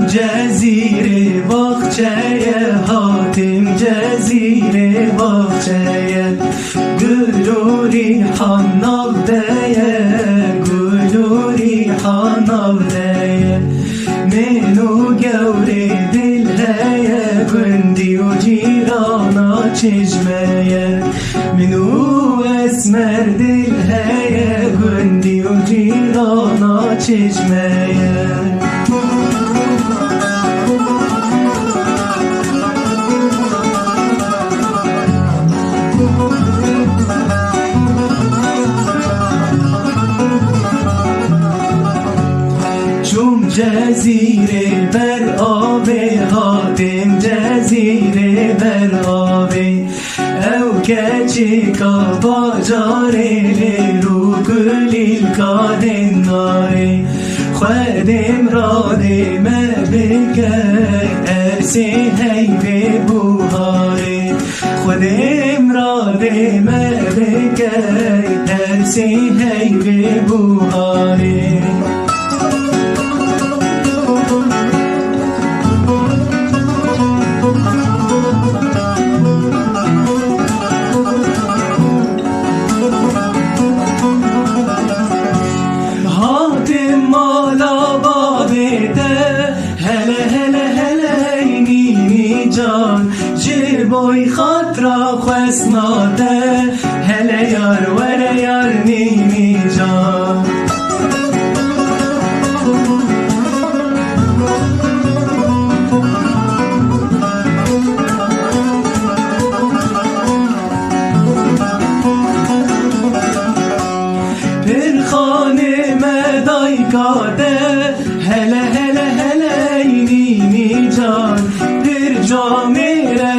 جزیره باغچه هاتیم جزیره باغچه گل ریحان ناودیه گل ریحان ناودیه منو گوری دل هیه گندی و جیرانا چشمه منو اسمر دل هیه گندی و جیرانا چشمه جزیره بر آب هاتم جزیره بر آب او کچی کا باجاره رو گلیل کادن ناره خودم رادم بگه ارسی هی به بوهاره خودم رادم بگه ارسی هی به بوهاره بوی خاطر خسناده هل یار ور یار نیمی جان پر خانه مدای کاده هل نیمی جان پر جامعه